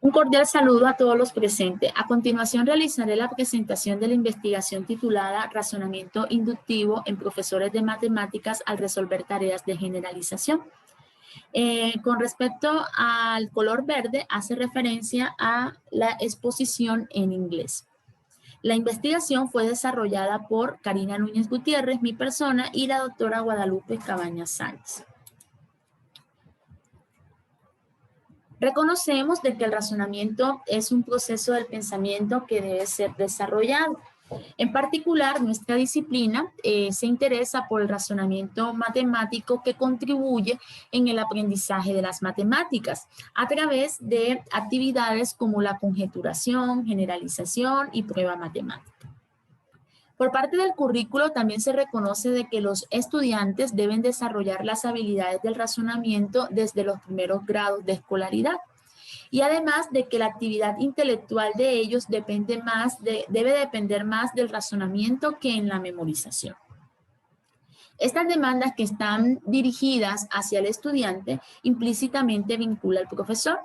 Un cordial saludo a todos los presentes. A continuación realizaré la presentación de la investigación titulada Razonamiento inductivo en profesores de matemáticas al resolver tareas de generalización. Con respecto al color verde, hace referencia a la exposición en inglés. La investigación fue desarrollada por Karina Núñez Gutiérrez, mi persona, y la doctora Guadalupe Cabañas Sánchez. Reconocemos de que el razonamiento es un proceso del pensamiento que debe ser desarrollado. En particular, nuestra disciplina se interesa por el razonamiento matemático que contribuye en el aprendizaje de las matemáticas a través de actividades como la conjeturación, generalización y prueba matemática. Por parte del currículo también se reconoce de que los estudiantes deben desarrollar las habilidades del razonamiento desde los primeros grados de escolaridad. Y además de que la actividad intelectual de ellos debe depender más del razonamiento que en la memorización. Estas demandas que están dirigidas hacia el estudiante implícitamente vincula al profesor,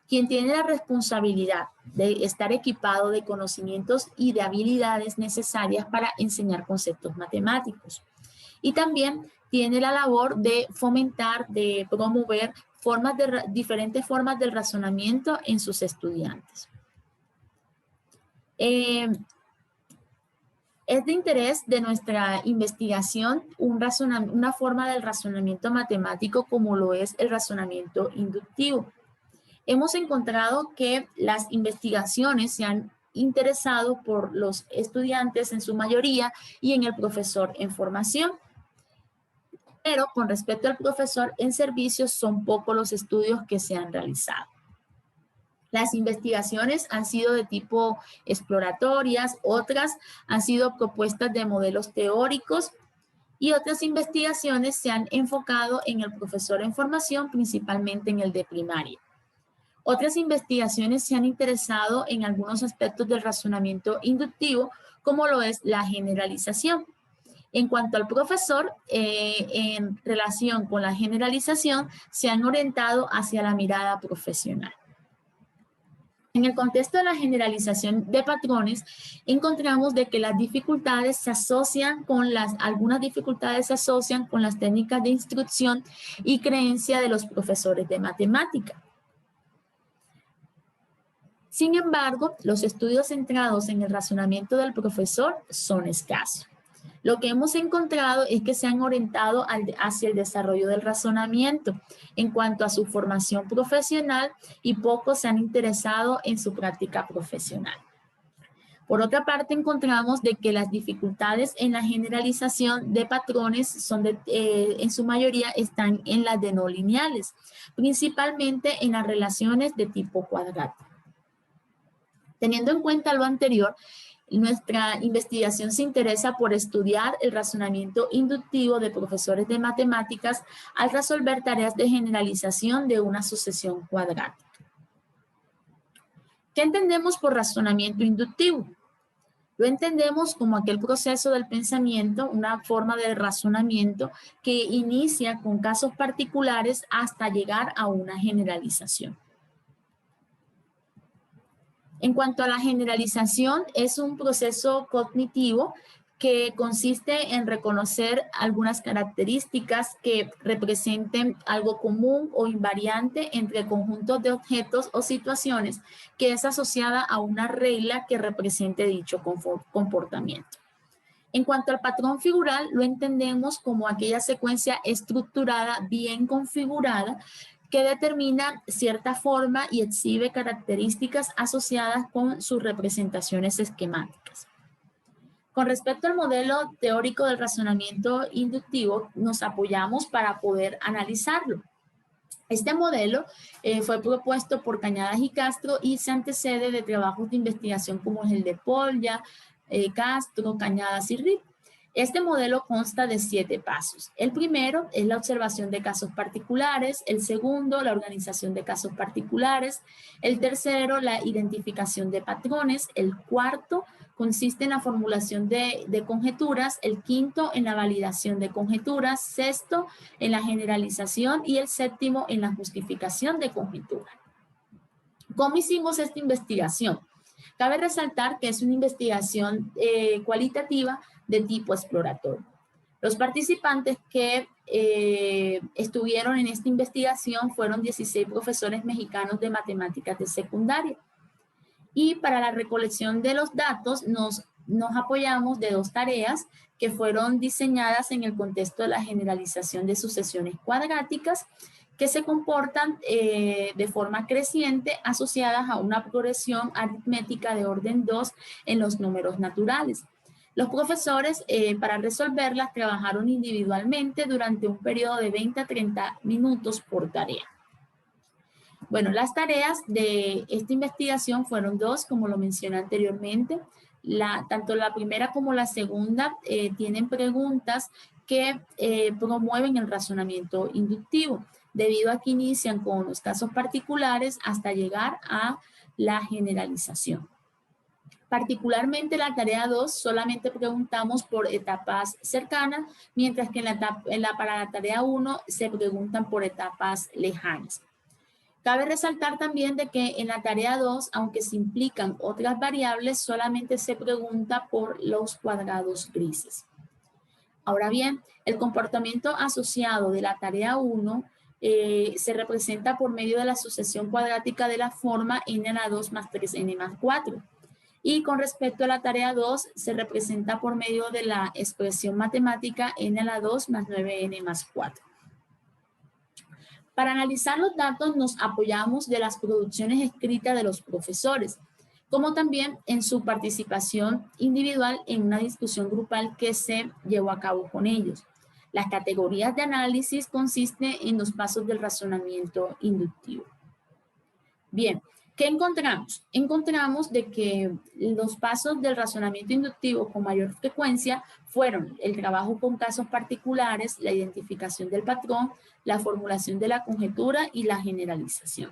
quien tiene la responsabilidad de estar equipado de conocimientos y de habilidades necesarias para enseñar conceptos matemáticos. Y también tiene la labor de fomentar, de promover diferentes formas del razonamiento en sus estudiantes. Es de interés de nuestra investigación una forma del razonamiento matemático como lo es el razonamiento inductivo. Hemos encontrado que las investigaciones se han interesado por los estudiantes en su mayoría y en el profesor en formación. Pero con respecto al profesor en servicio son pocos los estudios que se han realizado. Las investigaciones han sido de tipo exploratorias, otras han sido propuestas de modelos teóricos y otras investigaciones se han enfocado en el profesor en formación, principalmente en el de primaria. Otras investigaciones se han interesado en algunos aspectos del razonamiento inductivo, como lo es la generalización. En cuanto al profesor, en relación con la generalización, se han orientado hacia la mirada profesional. En el contexto de la generalización de patrones, encontramos de que las dificultades se asocian con algunas dificultades se asocian con las técnicas de instrucción y creencia de los profesores de matemática. Sin embargo, los estudios centrados en el razonamiento del profesor son escasos. Lo que hemos encontrado es que se han orientado hacia el desarrollo del razonamiento en cuanto a su formación profesional y pocos se han interesado en su práctica profesional. Por otra parte, encontramos de que las dificultades en la generalización de patrones en su mayoría están en las de no lineales, principalmente en las relaciones de tipo cuadrático. Teniendo en cuenta lo anterior, nuestra investigación se interesa por estudiar el razonamiento inductivo de profesores de matemáticas al resolver tareas de generalización de una sucesión cuadrática. ¿Qué entendemos por razonamiento inductivo? Lo entendemos como aquel proceso del pensamiento, una forma de razonamiento que inicia con casos particulares hasta llegar a una generalización. En cuanto a la generalización, es un proceso cognitivo que consiste en reconocer algunas características que representen algo común o invariante entre conjuntos de objetos o situaciones que es asociada a una regla que represente dicho comportamiento. En cuanto al patrón figural, lo entendemos como aquella secuencia estructurada bien configurada que determina cierta forma y exhibe características asociadas con sus representaciones esquemáticas. Con respecto al modelo teórico del razonamiento inductivo, nos apoyamos para poder analizarlo. Este modelo fue propuesto por Cañadas y Castro y se antecede de trabajos de investigación como el de Polya, Castro, Cañadas y Ritt. Este modelo consta de 7 pasos. El primero es la observación de casos particulares, el segundo, la organización de casos particulares, el tercero, la identificación de patrones, el cuarto consiste en la formulación de conjeturas, el quinto en la validación de conjeturas, sexto en la generalización y el séptimo en la justificación de conjeturas. ¿Cómo hicimos esta investigación? Cabe resaltar que es una investigación cualitativa de tipo exploratorio. Los participantes que estuvieron en esta investigación fueron 16 profesores mexicanos de matemáticas de secundaria. Y para la recolección de los datos nos apoyamos de 2 tareas que fueron diseñadas en el contexto de la generalización de sucesiones cuadráticas que se comportan de forma creciente asociadas a una progresión aritmética de orden 2 en los números naturales. Los profesores para resolverlas trabajaron individualmente durante un periodo de 20 a 30 minutos por tarea. Bueno, las tareas de esta investigación fueron 2, como lo mencioné anteriormente. Tanto la primera como la segunda tienen preguntas que promueven el razonamiento inductivo, debido a que inician con los casos particulares hasta llegar a la generalización. Particularmente la tarea 2 solamente preguntamos por etapas cercanas, mientras que para la tarea 1 se preguntan por etapas lejanas. Cabe resaltar también de que en la tarea 2, aunque se implican otras variables, solamente se pregunta por los cuadrados grises. Ahora bien, el comportamiento asociado de la tarea 1 se representa por medio de la sucesión cuadrática de la forma n a la 2 más 3n más 4. Y con respecto a la tarea 2, se representa por medio de la expresión matemática n a la 2 más 9n más 4. Para analizar los datos nos apoyamos de las producciones escritas de los profesores, como también en su participación individual en una discusión grupal que se llevó a cabo con ellos. Las categorías de análisis consisten en los pasos del razonamiento inductivo. Bien, ¿qué encontramos? Encontramos de que los pasos del razonamiento inductivo con mayor frecuencia fueron el trabajo con casos particulares, la identificación del patrón, la formulación de la conjetura y la generalización.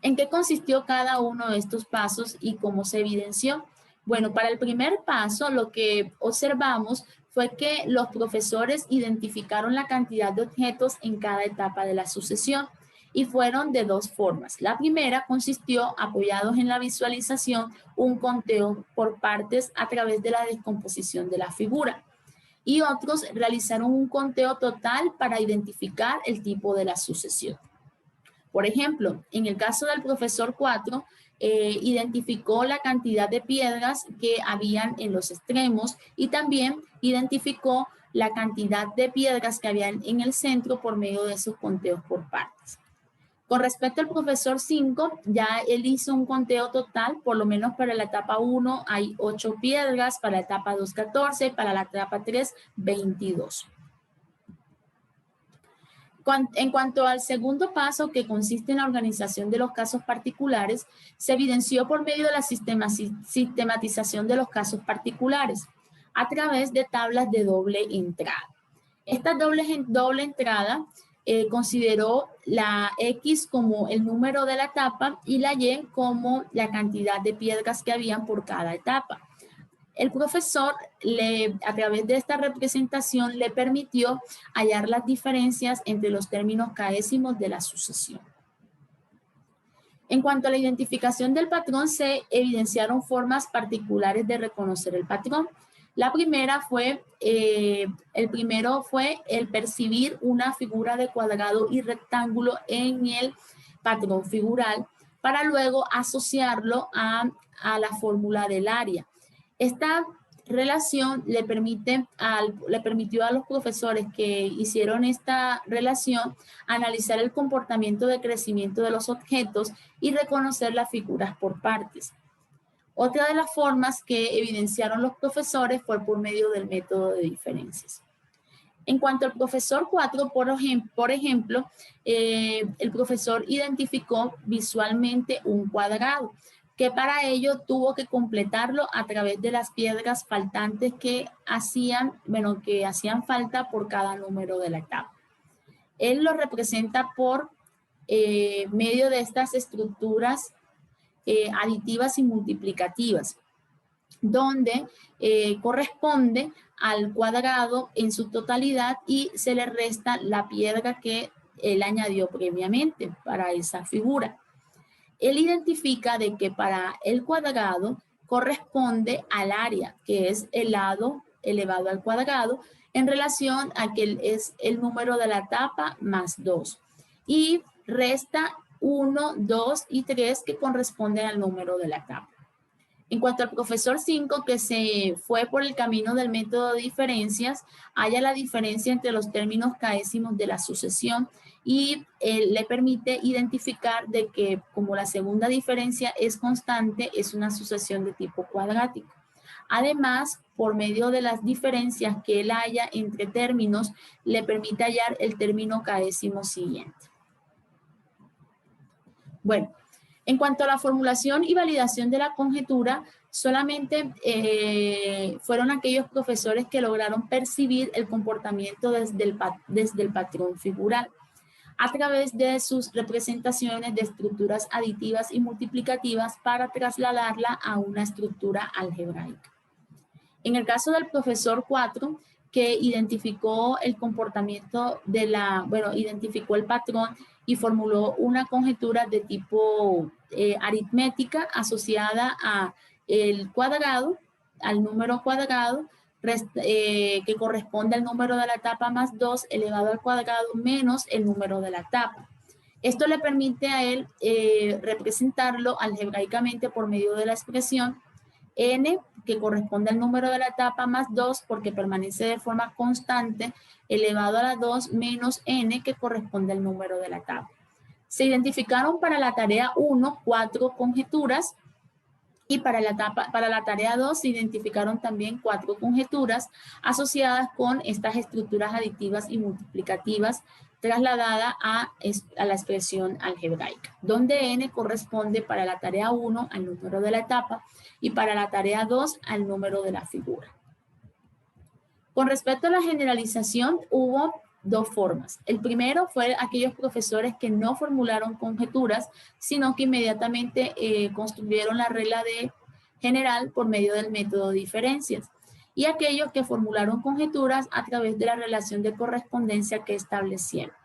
¿En qué consistió cada uno de estos pasos y cómo se evidenció? Bueno, para el primer paso lo que observamos fue que los profesores identificaron la cantidad de objetos en cada etapa de la sucesión y fueron de 2 formas. La primera consistió, apoyados en la visualización, un conteo por partes a través de la descomposición de la figura. Y otros realizaron un conteo total para identificar el tipo de la sucesión. Por ejemplo, en el caso del profesor 4, identificó la cantidad de piedras que habían en los extremos y también identificó la cantidad de piedras que habían en el centro por medio de esos conteos por partes. Con respecto al profesor 5, ya él hizo un conteo total, por lo menos para la etapa 1 hay 8 piedras, para la etapa 2, 14, para la etapa 3, 22. En cuanto al segundo paso, que consiste en la organización de los casos particulares, se evidenció por medio de la sistematización de los casos particulares a través de tablas de doble entrada. Esta doble entrada consideró la X como el número de la etapa y la Y como la cantidad de piedras que habían por cada etapa. El profesor, a través de esta representación, le permitió hallar las diferencias entre los términos kdécimos de la sucesión. En cuanto a la identificación del patrón, se evidenciaron formas particulares de reconocer el patrón. La primera fue, el primero fue el percibir una figura de cuadrado y rectángulo en el patrón figural para luego asociarlo a la fórmula del área. Esta relación le permitió a los profesores que hicieron esta relación analizar el comportamiento de crecimiento de los objetos y reconocer las figuras por partes. Otra de las formas que evidenciaron los profesores fue por medio del método de diferencias. En cuanto al profesor 4, por ejemplo, el profesor identificó visualmente un cuadrado, que para ello tuvo que completarlo a través de las piedras faltantes que hacían falta por cada número de la etapa. Él lo representa por medio de estas estructuras aditivas y multiplicativas, donde corresponde al cuadrado en su totalidad y se le resta la piedra que él añadió previamente para esa figura. él identifica de que para el cuadrado corresponde al área, que es el lado elevado al cuadrado, en relación a que es el número de la tapa más 2. Y resta 1, 2 y 3 que corresponden al número de la tapa. En cuanto al profesor 5, que se fue por el camino del método de diferencias, halla la diferencia entre los términos caésimos de la sucesión y le permite identificar de que como la segunda diferencia es constante, es una sucesión de tipo cuadrático. Además, por medio de las diferencias que él halla entre términos, le permite hallar el término caésimo siguiente. Bueno, en cuanto a la formulación y validación de la conjetura, solamente fueron aquellos profesores que lograron percibir el comportamiento desde el patrón figural a través de sus representaciones de estructuras aditivas y multiplicativas para trasladarla a una estructura algebraica. En el caso del profesor 4, que identificó el comportamiento identificó el patrón y formuló una conjetura de tipo aritmética asociada a el cuadrado, al número cuadrado, que corresponde al número de la tapa más 2 elevado al cuadrado menos el número de la tapa. Esto le permite a él representarlo algebraicamente por medio de la expresión n, que corresponde al número de la tapa más 2 porque permanece de forma constante, elevado a la 2 menos n, que corresponde al número de la tapa. Se identificaron para la tarea 1 4 conjeturas y para la tarea 2 se identificaron también 4 conjeturas asociadas con estas estructuras aditivas y multiplicativas trasladada a la expresión algebraica, donde n corresponde para la tarea 1 al número de la etapa y para la tarea 2 al número de la figura. Con respecto a la generalización, hubo dos formas. El primero fue aquellos profesores que no formularon conjeturas, sino que inmediatamente construyeron la regla de general por medio del método de diferencias. Y aquellos que formularon conjeturas a través de la relación de correspondencia que establecieron.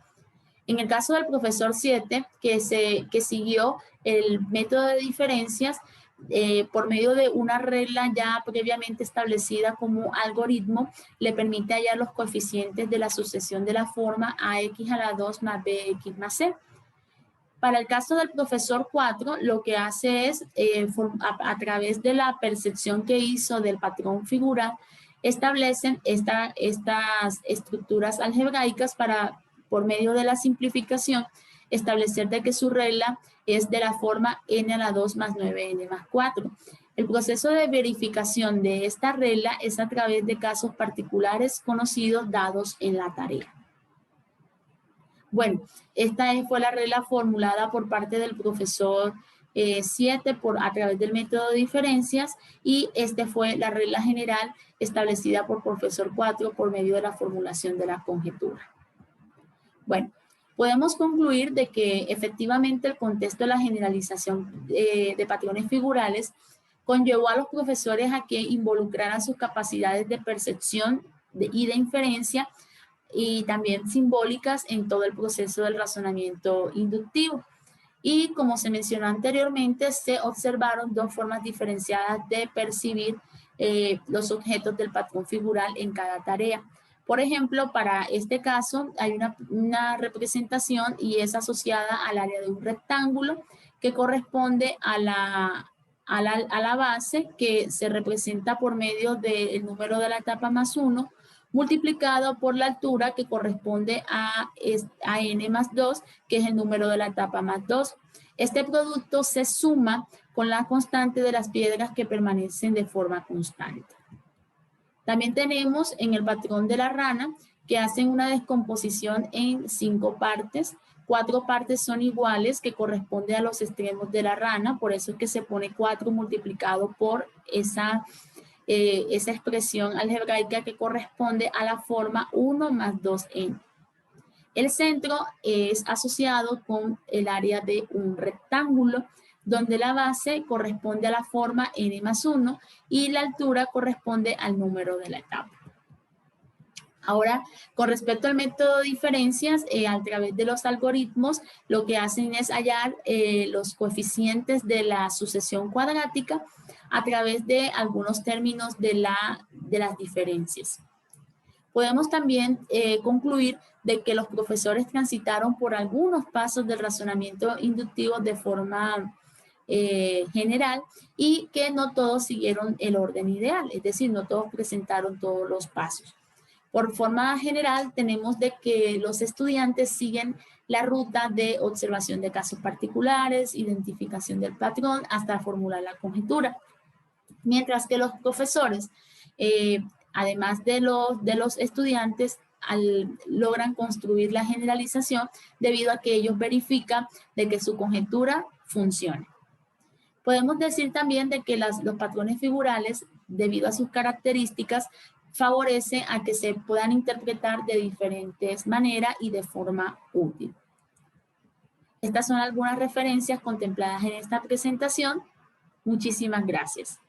En el caso del profesor 7, que siguió el método de diferencias por medio de una regla ya previamente establecida como algoritmo, le permite hallar los coeficientes de la sucesión de la forma ax a la 2 más bx más c. Para el caso del profesor 4, lo que hace es, a través de la percepción que hizo del patrón figural, establecen estas estructuras algebraicas para, por medio de la simplificación, establecer de que su regla es de la forma n a la 2 más 9n más 4. El proceso de verificación de esta regla es a través de casos particulares conocidos dados en la tarea. Bueno, esta fue la regla formulada por parte del profesor 7 a través del método de diferencias y esta fue la regla general establecida por profesor 4 por medio de la formulación de la conjetura. Bueno, podemos concluir de que efectivamente el contexto de la generalización de patrones figurales conllevó a los profesores a que involucraran sus capacidades de percepción y de inferencia y también simbólicas en todo el proceso del razonamiento inductivo. Y como se mencionó anteriormente, se observaron dos formas diferenciadas de percibir los objetos del patrón figural en cada tarea. Por ejemplo, para este caso hay una representación y es asociada al área de un rectángulo que corresponde a la base que se representa por medio del número de la etapa más 1 multiplicado por la altura que corresponde a n más 2, que es el número de la etapa más 2. Este producto se suma con la constante de las piedras que permanecen de forma constante. También tenemos en el patrón de la rana que hacen una descomposición en 5 partes. 4 partes son iguales que corresponde a los extremos de la rana, por eso es que se pone 4 multiplicado por esa expresión algebraica que corresponde a la forma 1 más 2n. El centro es asociado con el área de un rectángulo, donde la base corresponde a la forma n más 1 y la altura corresponde al número de la etapa. Ahora, con respecto al método de diferencias, a través de los algoritmos, lo que hacen es hallar los coeficientes de la sucesión cuadrática a través de algunos términos de las diferencias. Podemos también concluir de que los profesores transitaron por algunos pasos del razonamiento inductivo de forma general y que no todos siguieron el orden ideal, es decir, no todos presentaron todos los pasos. Por forma general, tenemos de que los estudiantes siguen la ruta de observación de casos particulares, identificación del patrón, hasta formular la conjetura. Mientras que los profesores, además de los estudiantes, logran construir la generalización debido a que ellos verifican de que su conjetura funcione. Podemos decir también de que los patrones figurales, debido a sus características, favorece a que se puedan interpretar de diferentes maneras y de forma útil. Estas son algunas referencias contempladas en esta presentación. Muchísimas gracias.